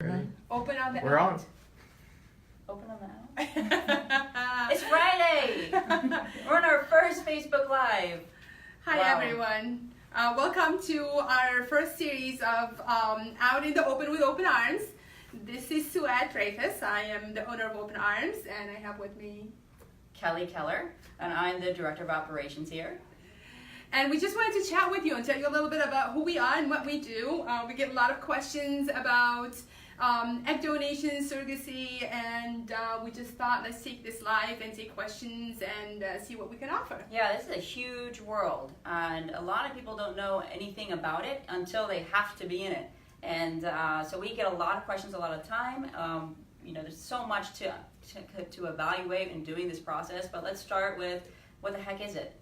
Ready? Open on the We're on. out. Open on the out. It's Friday. We're on our first Facebook Live. Hi Wow. everyone. Welcome to our first series of Out in the Open with Open Arms. This is Suad Dreyfus. I am the owner of Open Arms, and I have with me Kelly Keller, and I'm the Director of Operations here. And we just wanted to chat with you and tell you a little bit about who we are and what we do. We get a lot of questions about egg donation, surrogacy, and we just thought, let's take this live and take questions and see what we can offer. Yeah, this is a huge world, and a lot of people don't know anything about it until they have to be in it. And so we get a lot of questions a lot of time. There's so much to evaluate in doing this process, but let's start with what the heck is it?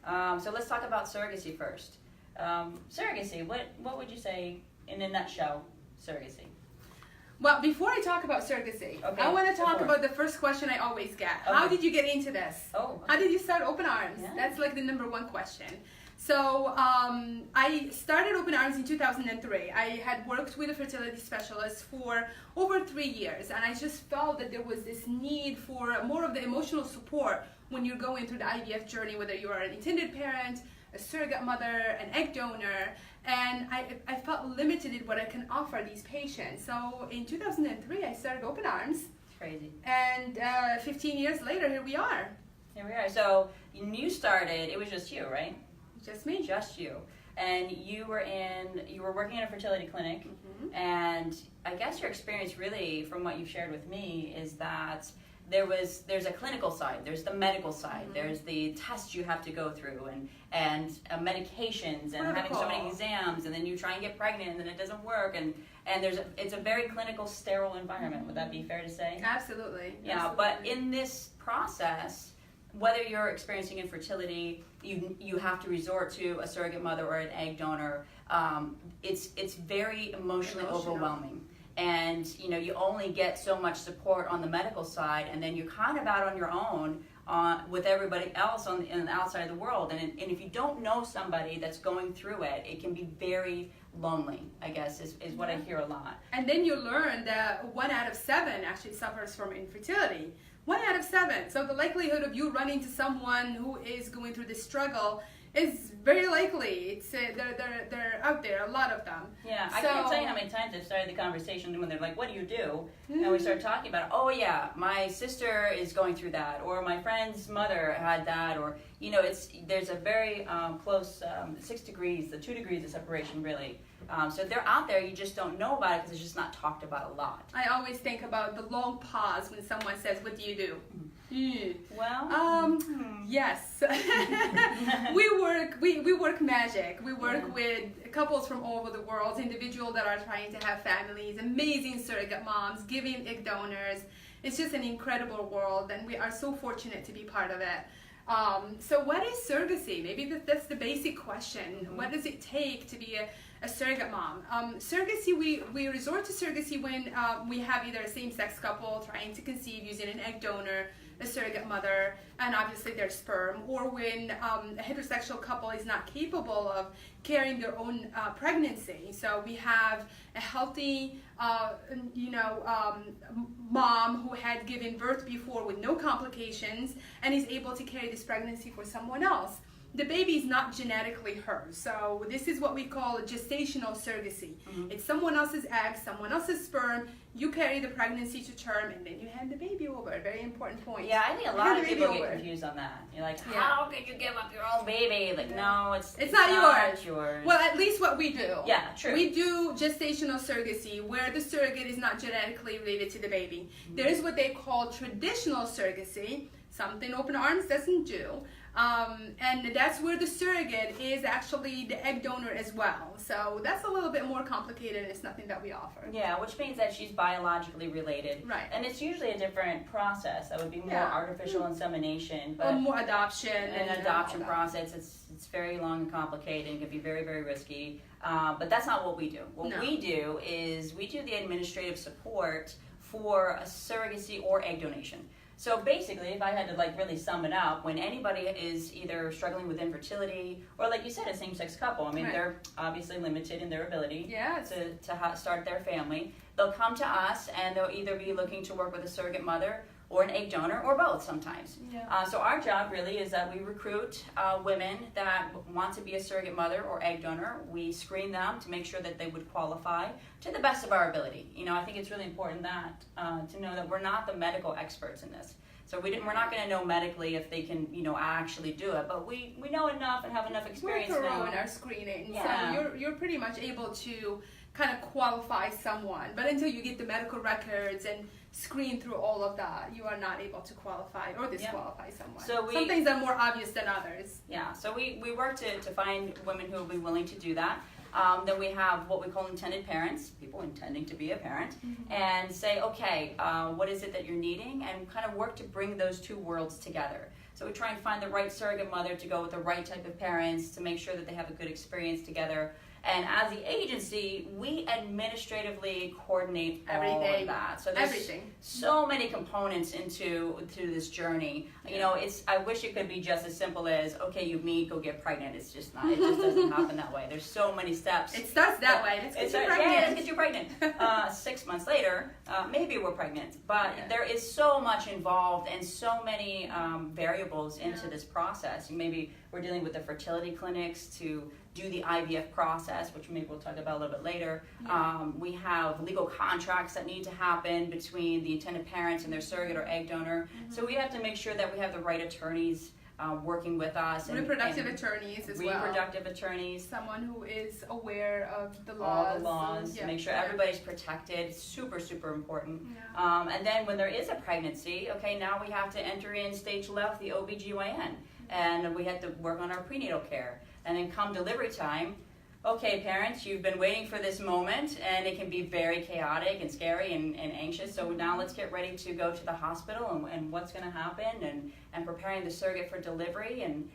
So let's talk about surrogacy first. Surrogacy, what would you say in a nutshell, surrogacy? Well, before I talk about surrogacy, Okay, I want to go talk for it. about the first question I always get. Okay. How did you get into this? Oh, How did you start Open Arms? Yeah. That's like the number one question. So I started Open Arms in 2003. I had worked with a fertility specialist for over 3 years, and I just felt that there was this need for more of the emotional support when you're going through the IVF journey, whether you are an intended parent, a surrogate mother, an egg donor, and I felt limited in what I can offer these patients. So in 2003, I started Open Arms, it's crazy. and 15 years later, here we are. Here we are. So you started, it was just you, right? Just me. Just you. And you were working in a fertility clinic, Mhm. and I guess your experience really, from what you've shared with me, is that there's a clinical side, there's the medical side, Mhm. there's the tests you have to go through, and medications, and having so many Protocol. exams, and then you try and get pregnant, and then it doesn't work, and it's a very clinical, sterile environment. Would that be fair to say? Absolutely. Yeah, but Absolutely. in this process, whether you're experiencing infertility, you have to resort to a surrogate mother or an egg donor. It's very emotionally Emotional. overwhelming, and you only get so much support on the medical side, and then you're kind of out on your own with everybody else on the outside of the world. And if you don't know somebody that's going through it, it can be very lonely, I guess, is what I hear a lot. And then you learn that 1 out of 7 actually suffers from infertility. 1 out of 7. So the likelihood of you running into someone who is going through this struggle is very likely. It's they're out there, a lot of them. Yeah, I So- can't tell you how many times I've started the conversation when they're like, what do you do? And we start talking about, oh yeah, my sister is going through that, or my friend's mother had that, or, there's a very close 6 degrees, the 2 degrees of separation really. So they're out there, you just don't know about it because it's just not talked about a lot. I always think about the long pause when someone says, "What do you do?" Well, Yes. we work magic. We work with couples from all over the world, individuals that are trying to have families, amazing surrogate moms, giving egg donors. It's just an incredible world, and we are so fortunate to be part of it. So what is surrogacy? Maybe that's the basic question. Mm-hmm. What does it take to be a surrogate mom? Surrogacy, we resort to surrogacy when we have either a same-sex couple trying to conceive using an egg donor, a surrogate mother, and obviously their sperm, or when a heterosexual couple is not capable of carrying their own pregnancy. So we have a healthy, mom who had given birth before with no complications and is able to carry this pregnancy for someone else. The baby is not genetically hers. So this is what we call a gestational surrogacy. Mhm. It's someone else's egg, someone else's sperm. You carry the pregnancy to term, and then you hand the baby over. Very important point. yeah, I think a You lot hand of the baby people get over. confused on that. You're like, Yeah. how could you give up your own baby? Like, no, it's not yours. yours. Well, at least what we do. Yeah, true. We do gestational surrogacy, where the surrogate is not genetically related to the baby. Mm-hmm. There is what they call traditional surrogacy, something Open Arms doesn't do. And that's where the surrogate is actually the egg donor as well. So that's a little bit more complicated, and it's nothing that we offer. Yeah, which means that she's biologically related. Right. And it's usually a different process. That would be more Yeah. artificial insemination. Or But more adoption. an and adoption all that. process, it's very long and complicated and can be very, very risky. But that's not what we do. What No. we do is we do the administrative support for a surrogacy or egg donation. So basically, if I had to like really sum it up, when anybody is either struggling with infertility or, like you said, a same-sex couple, I mean, they're obviously limited in their ability to start their family. They'll come to us, and they'll either be looking to work with a surrogate mother or an egg donor, or both sometimes. So our job really is that we recruit women that want to be a surrogate mother or egg donor. We screen them to make sure that they would qualify to the best of our ability. You know, I think it's really important that to know that we're not the medical experts in this. So we're not going to know medically if they can, you know, actually do it, but we know enough and have enough experience. We're thorough in our screening, so you're pretty much able to kind of qualify someone, but until you get the medical records and screen through all of that, you are not able to qualify or disqualify someone. So some things are more obvious than others. Yeah, so we work to find women who will be willing to do that. Then we have what we call intended parents, people intending to be a parent, and say, okay, what is it that you're needing, and kind of work to bring those two worlds together. So we try and find the right surrogate mother to go with the right type of parents to make sure that they have a good experience together. And as the agency, we administratively coordinate all of that. So there's so many components into this journey. You know, I wish it could be just as simple as, okay, you meet, go get pregnant. It's just not. It just doesn't happen that way. There's so many steps. It starts that way. Let's get you pregnant. Yeah, let's get you pregnant. 6 months later, maybe we're pregnant. But there is so much involved and so many variables into this process. Maybe we're dealing with the fertility clinics to do the IVF process, which maybe we'll talk about a little bit later. We have legal contracts that need to happen between the intended parents and their surrogate or egg donor. So we have to make sure that we have the right attorneys working with us. Reproductive attorneys as well. Reproductive attorneys. Someone who is aware of the laws. All the laws, to make sure everybody's protected. It's super, super important. And then when there is a pregnancy, okay, now we have to enter in stage left, the OBGYN. And we have to work on our prenatal care. And then come delivery time, okay, parents, you've been waiting for this moment, and it can be very chaotic and scary and anxious. So now let's get ready to go to the hospital and what's going to happen and preparing the surrogate for delivery. And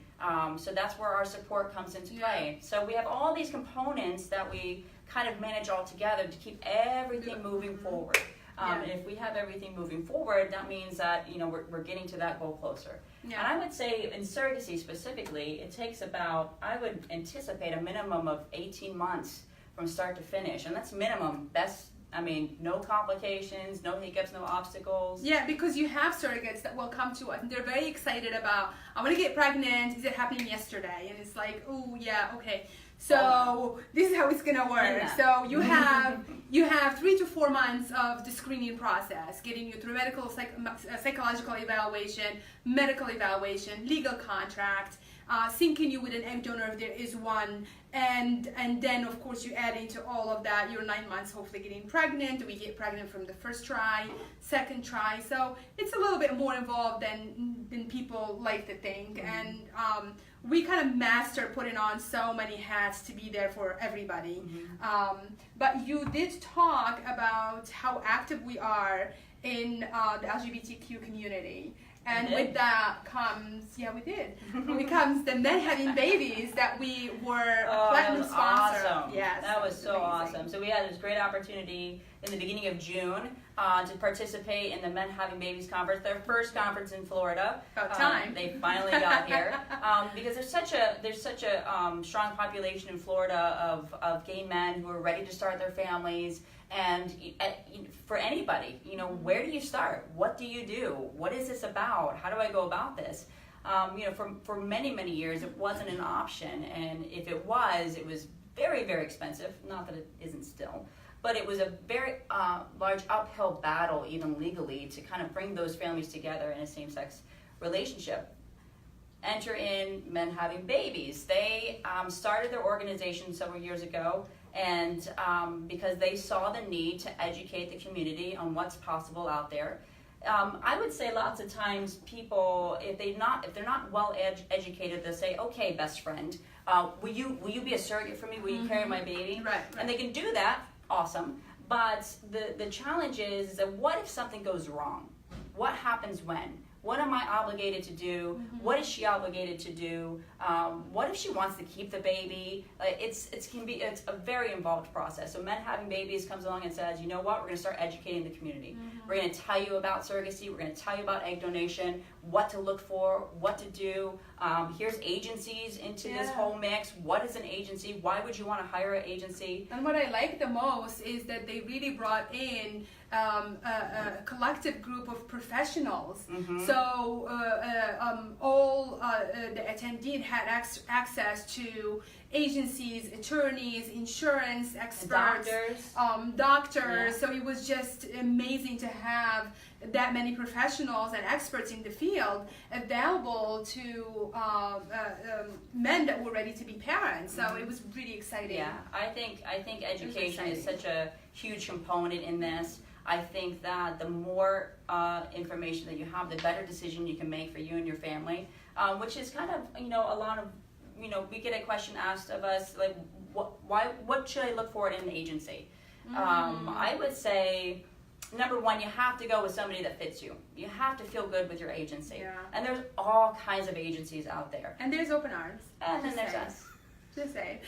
so that's where our support comes into play. So we have all these components that we kind of manage all together to keep everything moving forward. And if we have everything moving forward, that means that, you know, we're getting to that goal closer. And I would say in surrogacy specifically, it takes about, I would anticipate a minimum of 18 months from start to finish. And that's minimum. That's, I mean, no complications, no hiccups, no obstacles. Yeah, because you have surrogates that will come to us and they're very excited about, I want to get pregnant. Is it happening yesterday? And it's like, oh, yeah, okay. So this is how it's gonna work. So you have 3 to 4 months of the screening process, getting you through medical, psychological evaluation, medical evaluation, legal contract, syncing you with an egg donor if there is one, and then of course you add into all of that your 9 months hopefully getting pregnant. We get pregnant from the first try, second try. So it's a little bit more involved than people like to think, and we kind of master putting on so many hats to be there for everybody. But you did talk about how active we are in the LGBTQ community. And with that comes, it comes the men having babies that we were platinum sponsor. Awesome. Yes, that was so awesome. So we had this great opportunity in the beginning of June to participate in the Men Having Babies conference, their first conference in Florida. About time. They finally got here because there's such a strong population in Florida of gay men who are ready to start their families. And for anybody, you know, where do you start? What do you do? What is this about? How do I go about this? You know, for many, many years, it wasn't an option. And if it was very, very expensive. Not that it isn't still. But it was a very large uphill battle, even legally, to kind of bring those families together in a same-sex relationship. Enter in Men Having Babies. They started their organization several years ago. And because they saw the need to educate the community on what's possible out there. I would say lots of times people, if they're not well educated, they'll say, okay, best friend, will you be a surrogate for me? Will you carry my baby? Right. And they can do that, awesome. But the challenge is that what if something goes wrong? What happens when? What am I obligated to do? What is she obligated to do? What if she wants to keep the baby? It's a very involved process. So men having babies comes along and says, you know what, we're going to start educating the community. We're going to tell you about surrogacy. We're going to tell you about egg donation, what to look for, what to do. Here's agencies into this whole mix. What is an agency? Why would you want to hire an agency? And what I like the most is that they really brought in a collective group of professionals. So all the attendees had access to agencies, attorneys, insurance experts, doctors. So it was just amazing to have that many professionals and experts in the field available to men that were ready to be parents. So it was really exciting. Yeah, I think education is such a huge component in this. I think that the more information that you have, the better decision you can make for you and your family, which is kind of, a lot of, we get a question asked of us, like, what should I look for in an agency? I would say, number one, you have to go with somebody that fits you. You have to feel good with your agency. Yeah. And there's all kinds of agencies out there. And there's Open Arms. And then there's us. Just saying.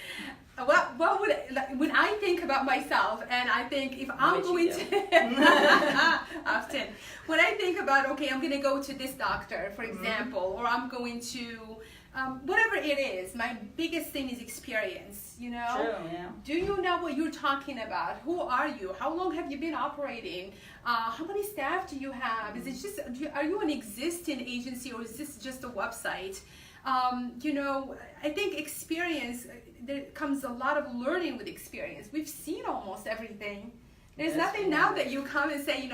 What would when I think about myself, and I think if I'm going to often when I think about, okay, I'm going to go to this doctor, for example, or I'm going to whatever it is, my biggest thing is experience. True, yeah. Do you know what you're talking about? Who are you? How long have you been operating? How many staff do you have? Is it just, are you an existing agency, or is this just a website? I think experience, there comes a lot of learning with experience. We've seen almost everything. There's nothing now that you come and say,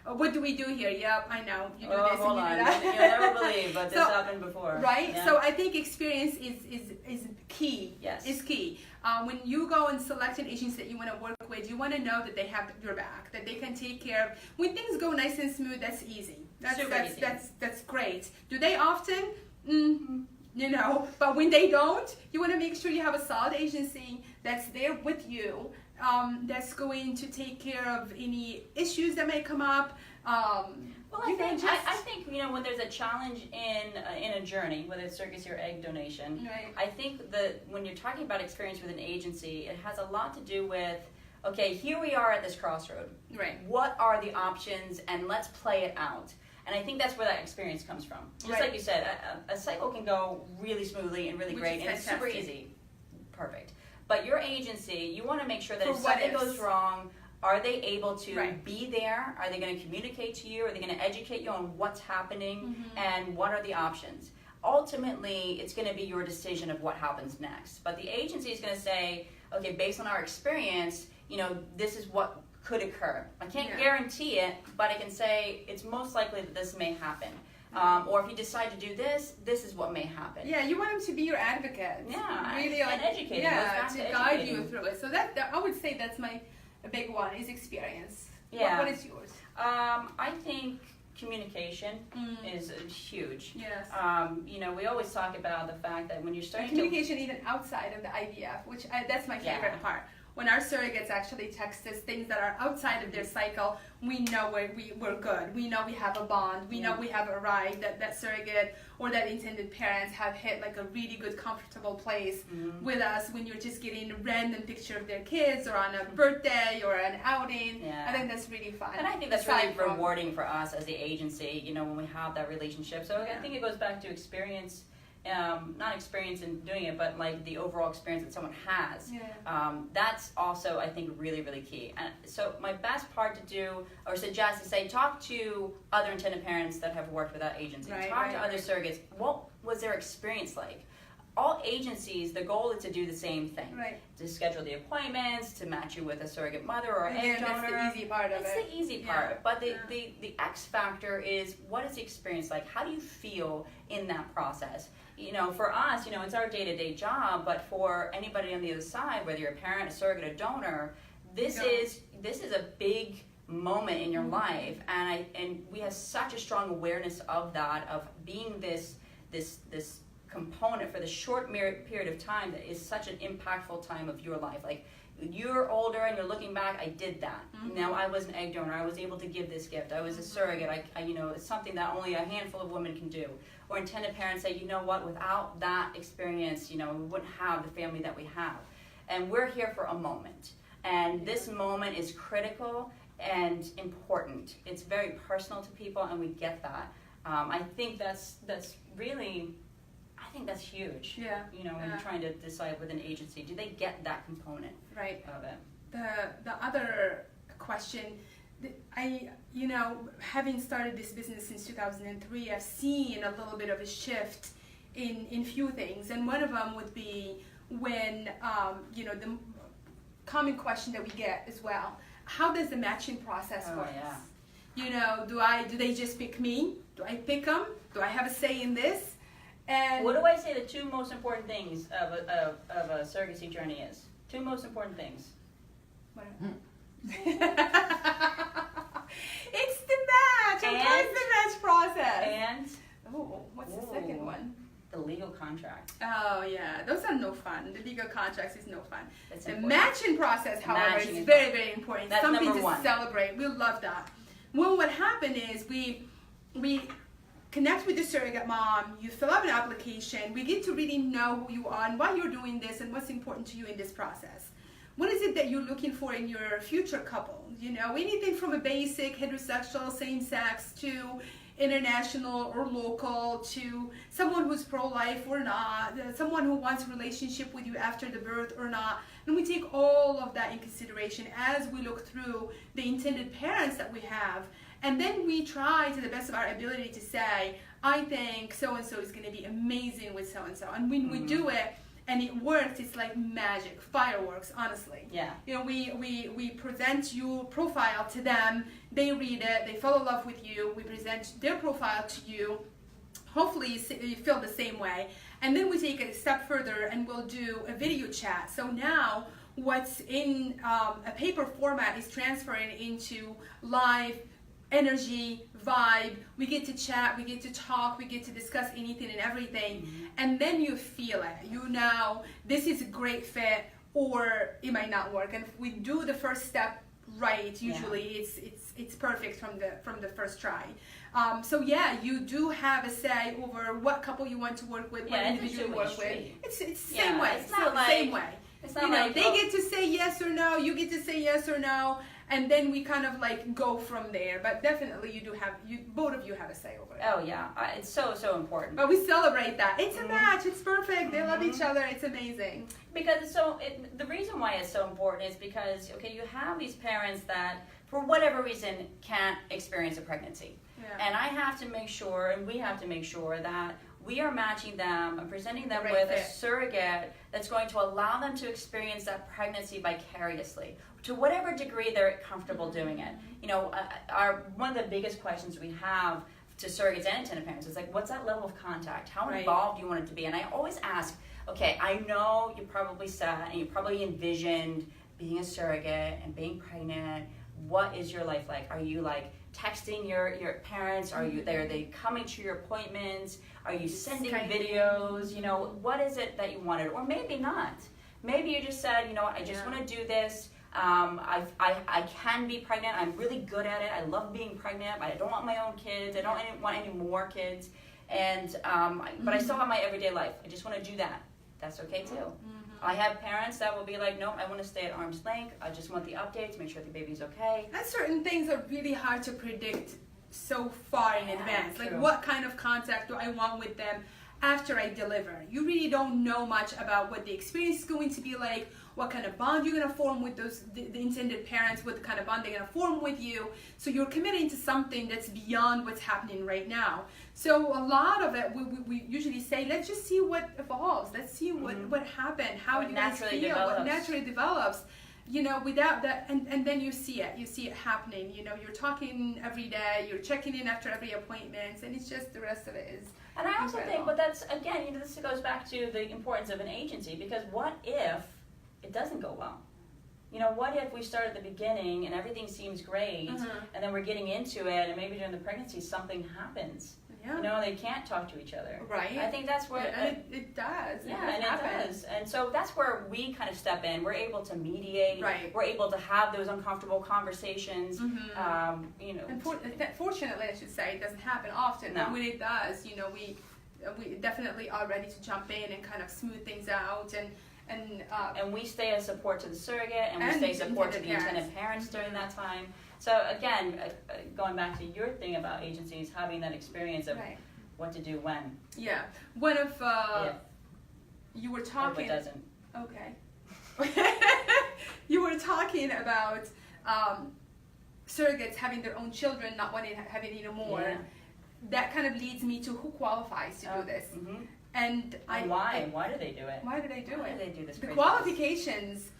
what do we do here? Yep, I know. You do this hold and you on. do that. You'll never believe, but this happened before. Right? Yeah. So I think experience is key. Yes. Is key. When you go and select an agency that you want to work with, you want to know that they have your back, that they can take care of. When things go nice and smooth, that's easy. That's great. Do they often? But when they don't, you want to make sure you have a solid agency that's there with you, that's going to take care of any issues that may come up. I think when there's a challenge in a journey, whether it's surrogacy or egg donation, right. I think that when you're talking about experience with an agency, it has a lot to do with, okay, here we are at this crossroad. Right. What are the options, and let's play it out. And I think that's where that experience comes from. Just like you said, a cycle can go really smoothly and really great, and it's super easy. Perfect. But your agency, you want to make sure that if something goes wrong, are they able to be there? Are they going to communicate to you? Are they going to educate you on what's happening? And what are the options? Ultimately, it's going to be your decision of what happens next. But the agency is going to say, okay, based on our experience, this is what could occur. I can't guarantee it, but I can say it's most likely that this may happen. Or if you decide to do this, this is what may happen. Yeah, you want them to be your advocate. Yeah, really, and educating. Yeah, to guide you through it. So that I would say that's a big one is experience. Yeah. What is yours? I think communication is huge. Yes. We always talk about the fact that when you're starting communication even outside of the IVF, which that's my favorite part. When our surrogates actually text us things that are outside of their cycle, we know we're good. We know we have a bond. We know we have arrived, that surrogate or that intended parents have hit like a really good, comfortable place with us when you're just getting a random picture of their kids or on a birthday or an outing. Yeah. I think that's really fun. And I think that's really rewarding for us as the agency, when we have that relationship. So I think it goes back to experience. Not experience in doing it, but like the overall experience that someone has. Yeah. That's also, I think, really, really key. And so my best part to do or suggest is say, talk to other intended parents that have worked with that agency. Talk to other surrogates. What was their experience like? All agencies, the goal is to do the same thing. Right. To schedule the appointments, to match you with a surrogate mother or egg donor. That's the easy part of it. It's the easy part. But the X factor is, what is the experience like? How do you feel in that process? For us, it's our day-to-day job, but for anybody on the other side, whether you're a parent, a surrogate, a donor, this is a big moment in your life, and we have such a strong awareness of that, of being this component for the short period of time that is such an impactful time of your life. Like, you're older and you're looking back, I did that. Now I was an egg donor. I was able to give this gift. I was a surrogate. I it's something that only a handful of women can do. Or intended parents say, you know what, without that experience, we wouldn't have the family that we have. And we're here for a moment. And this moment is critical and important. It's very personal to people, and we get that. I think that's really, I think that's huge. Yeah. When you're trying to decide with an agency, do they get that component of it? The other question, having started this business since 2003, I've seen a little bit of a shift in few things, and one of them would be when the common question that we get as well: how does the matching process work? Yeah. Do they just pick me? Do I pick them? Do I have a say in this? And what do I say the two most important things of a surrogacy journey is? Two most important things. It's the match. Of course, the match process. And what's the second one? The legal contract. Oh yeah, those are no fun. The legal contracts is no fun. That's the important. matching process, however, Matching is is very, very important. That's something number to one. celebrate. We love that. Well, what happened is we connect with the surrogate mom. You fill out an application. We get to really know who you are and why you're doing this and what's important to you in this process. What is it that you're looking for in your future couple? Anything from a basic heterosexual, same-sex, to international or local, to someone who's pro-life or not, someone who wants a relationship with you after the birth or not. And we take all of that in consideration as we look through the intended parents that we have. And then we try to the best of our ability to say, I think so-and-so is going to be amazing with so-and-so. And when we do it, and it works, it's like magic, fireworks, honestly. Yeah. We present your profile to them, they read it, they fall in love with you, we present their profile to you, hopefully you feel the same way, and then we take it a step further and we'll do a video chat. So now what's in a paper format is transferring into live energy, vibe. We get to chat, we get to talk, we get to discuss anything and everything, and then you feel it. This is a great fit, or it might not work. And if we do the first step right, usually it's perfect from the first try. So you do have a say over what couple you want to work with, what individual you work with. It's the same way. It's not same way. It's not they get to say yes or no, you get to say yes or no, and then we kind of go from there. But definitely both of you have a say over it. Oh yeah, it's so important. But we celebrate that. It's a match, it's perfect, they love each other, it's amazing. Because the reason why it's so important is because, you have these parents that, for whatever reason, can't experience a pregnancy. Yeah. And I have to make sure, and we have to make sure that we are matching them and presenting them with a surrogate that's going to allow them to experience that pregnancy vicariously, to whatever degree they're comfortable doing it. One of the biggest questions we have to surrogates and intended parents is what's that level of contact? How involved do you want it to be? And I always ask, I know you probably sat and you probably envisioned being a surrogate and being pregnant. What is your life like? Are you texting your parents? Are they coming to your appointments? Are you sending videos? What is it that you wanted? Or maybe not. Maybe you just said, I just want to do this. I can be pregnant. I'm really good at it. I love being pregnant. I don't want my own kids. I don't want any more kids. And but I still have my everyday life. I just want to do that. That's okay too. I have parents that will be no, I want to stay at arm's length. I just want the updates, make sure the baby's okay. And certain things are really hard to predict so far in advance. True. What kind of contact do I want with them after I deliver? You really don't know much about what the experience is going to be like, what kind of bond you're going to form with the intended parents, what kind of bond they're going to form with you. So you're committing to something that's beyond what's happening right now. So a lot of it, we usually say, let's just see what evolves. Let's see what happened, how you guys feel, what naturally develops. Without that, and then you see it happening. You're talking every day, you're checking in after every appointment, and it's just the rest of it is. And I also think, but that's, again, this goes back to the importance of an agency, because what if it doesn't go well? What if we start at the beginning and everything seems great, and then we're getting into it, and maybe during the pregnancy something happens? Yeah. You know, they can't talk to each other. Right. I think that's where it does. Yeah, and it does. And so that's where we kind of step in. We're able to mediate. Right. We're able to have those uncomfortable conversations. You know. And fortunately, I should say, it doesn't happen often. No. But when it does, you know, we definitely are ready to jump in and kind of smooth things out and we stay a support to the surrogate, and we stay support to the intended parents during that time. So again, going back to your thing about agencies, having that experience of what to do when. Yeah. One of you were talking. Hope it doesn't. Okay. You were talking about surrogates having their own children, not wanting to have it anymore. Yeah. That kind of leads me to who qualifies to do this. Mm-hmm. And why? Why do they do it? Why do they do it? Why do they do this? The qualifications,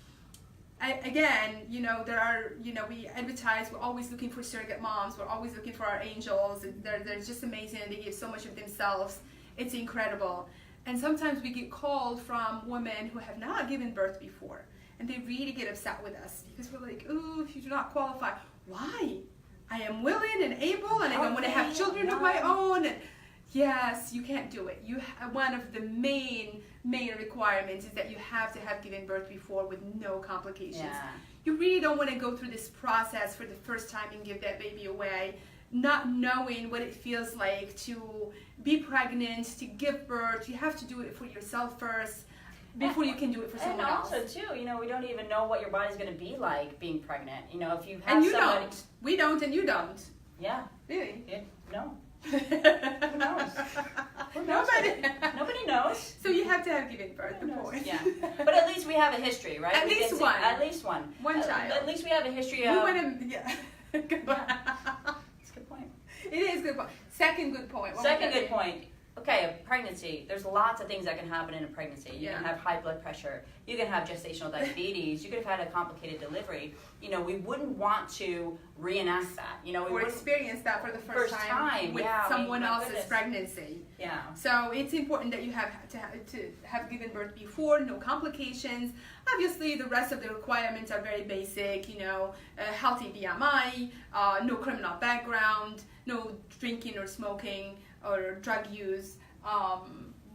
again, you know, there are, you know, we advertise, we're always looking for surrogate moms, we're always looking for our angels. They're just amazing, and they give so much of themselves. It's incredible. And sometimes we get called from women who have not given birth before, and they really get upset with us because we're like, ooh, if you do not qualify, why? I am willing and able, and I want to have children of my own. And yes, you can't do it. One of the main requirements is that you have to have given birth before with no complications. Yeah. You really don't want to go through this process for the first time and give that baby away, not knowing what it feels like to be pregnant, to give birth. You have to do it for yourself first before you can do it for someone else. And also, too, you know, we don't even know what your body's going to be like being pregnant. You know, if you have and you somebody... don't. We don't, and you don't. Yeah. Really? No. Who knows? Who knows? Nobody knows. So you have to have given birth before. Yeah. But at least we have a history, right? At least one. At least one. One child. At least we have a history of... Yeah. Good point. It's a good point. It is a good point. Second good point. Second good point. Okay, pregnancy. There's lots of things that can happen in a pregnancy. You can have high blood pressure. You can have gestational diabetes. You could have had a complicated delivery. You know, we wouldn't want to reenact that. You know, or experience that for the first time with someone else's pregnancy. Yeah. So it's important that you have to have given birth before, no complications. Obviously, the rest of the requirements are very basic. You know, healthy BMI, no criminal background, no drinking or smoking or drug use.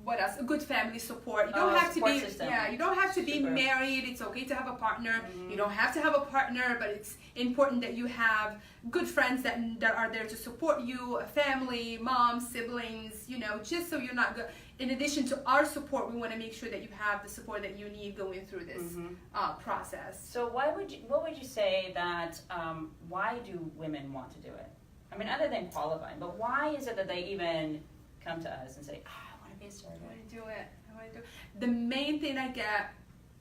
What else? A good family support. You don't have to be system. you don't have to be married. It's okay to have a partner. You don't have to have a partner, but it's important that you have good friends that are there to support you, a family, mom, siblings, you know, just so you're not in addition to our support, we want to make sure that you have the support that you need going through this process. So what would you say that why do women want to do it? I mean, other than qualifying, but why is it that they even come to us and say, I want to be a surrogate? I want to do it. The main thing I get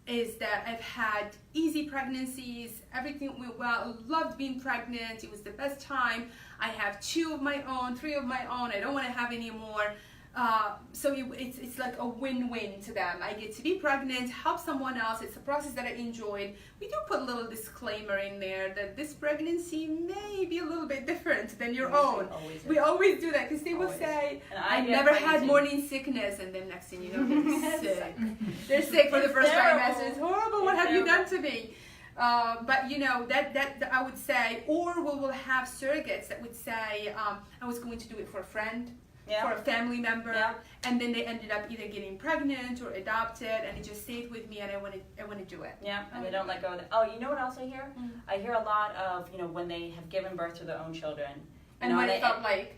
is that I've had easy pregnancies, everything went well, I loved being pregnant, it was the best time, I have 2 of my own, 3 of my own, I don't want to have any more. So it's like a win-win to them. I get to be pregnant, help someone else. It's a process that I enjoyed. We do put a little disclaimer in there that this pregnancy may be a little bit different than your own. We always do that because they will say, I never had morning sickness, and then next thing you know, they're sick. They're sick for the first trimester. It's horrible. What have you done to me? But you know, that I would say, or we will have surrogates that would say, I was going to do it for a friend. For a family member, and then they ended up either getting pregnant or adopted, and it just stayed with me, and I want to do it. Yeah, and they don't let go of it. Oh, you know what else I hear? I hear a lot of, you know, when they have given birth to their own children. And what it felt like.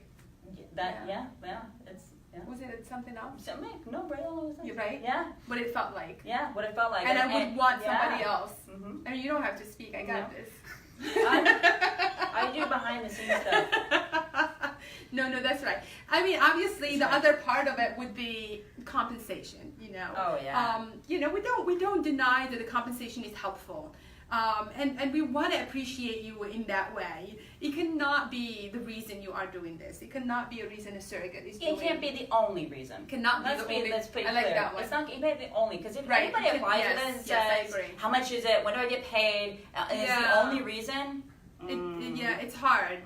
That, it's, Was it something else? Something, no, Brayla. You're right? Yeah. What it felt like. Yeah, what it felt like. And I would want somebody else. Mm-hmm. I mean, you don't have to speak, I got this. I do behind the scenes stuff. No, that's right. I mean, obviously, the other part of it would be compensation. You know. Oh yeah. You know, we don't deny that the compensation is helpful, and we want to appreciate you in that way. It cannot be the reason you are doing this. It cannot be a reason a surrogate is doing it. It can't be the only reason. Cannot be the only. Let's pretty I like clear. that one. It's not the only, because if anybody applies to this and says, how much is it? When do I get paid? Is the only reason? It's hard.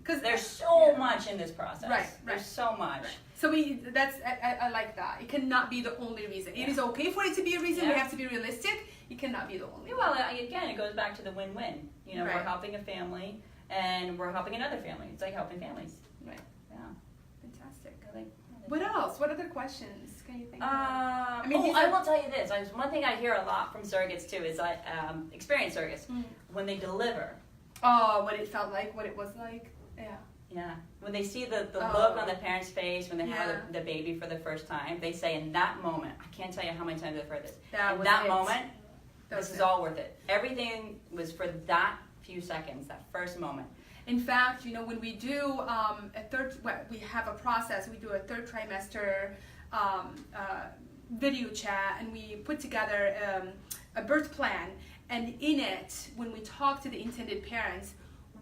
Because there's so much in this process. Right. There's so much. Right. So I like that. It cannot be the only reason. It is okay for it to be a reason. We have to be realistic. It cannot be the only. Well, again, it goes back to the win-win. You know, we're helping a family, and we're helping another family. It's like helping families. Right. Yeah. Fantastic. Like, What else? What other questions can you think of? I mean, these I are- will tell you this. One thing I hear a lot from surrogates too is experienced surrogates when they deliver. Oh, what it felt like, what it was like. Yeah. Yeah, when they see the Oh. look on the parent's face when they Yeah. have the baby for the first time, they say in that moment, I can't tell you how many times I've heard this. That in was that it. moment, That was this is it. all worth it. Everything was for that few seconds, that first moment. In fact, you know, when we do we have a process. We do a third trimester video chat, and we put together a birth plan. And in it, when we talk to the intended parents,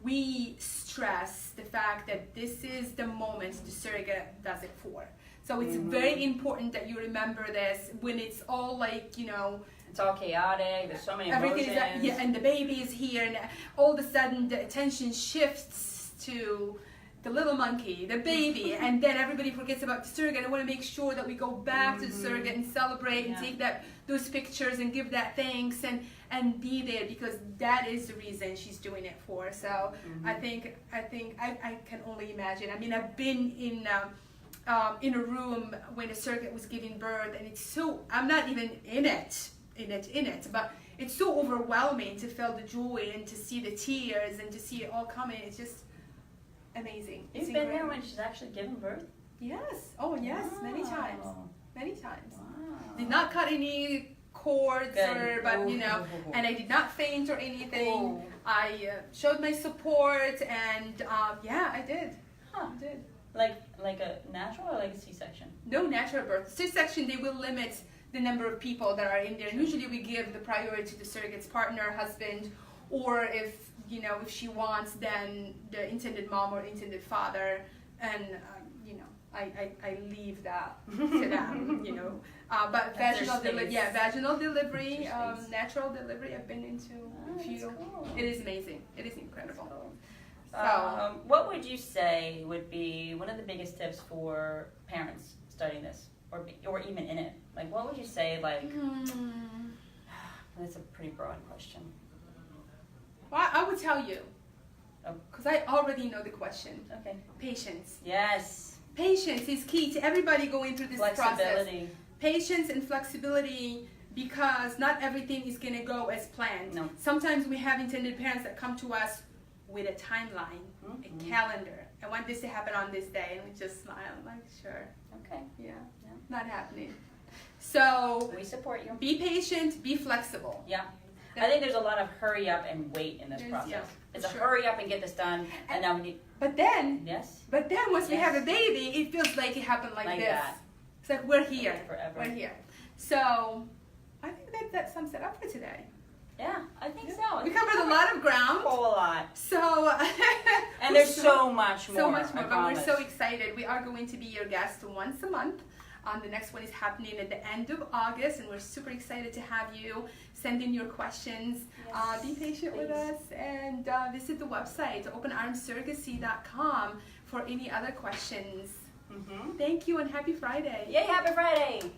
we stress the fact that this is the moment the surrogate does it for. So it's very important that you remember this when it's all like, you know, It's all chaotic. There's so many everything emotions. is and the baby is here, and all of a sudden the attention shifts to the little monkey, the baby, and then everybody forgets about the surrogate. I want to make sure that we go back to the surrogate and celebrate and take those pictures and give that thanks and be there, because that is the reason she's doing it for. So I think I can only imagine. I mean, I've been in a room when a surrogate was giving birth, and it's so, I'm not even in it, but it's so overwhelming to feel the joy and to see the tears and to see it all coming. It's just amazing. You've been there when she's actually giving birth? Yes. Oh, yes. Many times. Wow. Many times. Wow. Did not cut any cords, but you know, Oh. and I did not faint or anything. Oh. I showed my support, and yeah, I did. Huh. I did. Like a natural or like a C-section? No natural birth. C-section, they will limit the number of people that are in there. Usually we give the priority to the surrogate's partner, husband, or if, you know, if she wants, then the intended mom or intended father, and, you know, I leave that to them, you know. But That's vaginal their delivery, space. vaginal delivery, That's their space. natural delivery, I've been into Oh, a few. that's cool. It is amazing. It is incredible. Cool. So, What would you say would be one of the biggest tips for parents studying this, or even in it? Like, what would you say? Like, that's a pretty broad question. well, I would tell you, Oh. because I already know the question. Okay. Patience. Yes. Patience is key to everybody going through this process. Flexibility. Patience and flexibility, because not everything is going to go as planned. No. Sometimes we have intended parents that come to us with a timeline, a calendar. I want this to happen on this day, and we just smile. I'm like, sure, Okay. yeah, Yeah. not happening. So We support you. be patient, be flexible. Yeah. I think there's a lot of hurry up and wait in this There's- process. yeah, It's a sure. hurry up and get this done, and now we need. But then Yes. once we Yes. have a baby, it feels like it happened like this. That. It's like we're here. Forever. We're here. So I think that sums it up for today. Yeah, I think so. We covered a lot of A ground. whole lot. So And there's so much more. so much I more, but we're promise. so excited. We are going to be your guest once a month. The next one is happening at the end of August, and we're super excited to have you send in your questions. Yes, Be patient with please. us, and visit the website, openarmsurrogacy.com, for any other questions. Mm-hmm. Thank you, and happy Friday. Yay, happy Friday!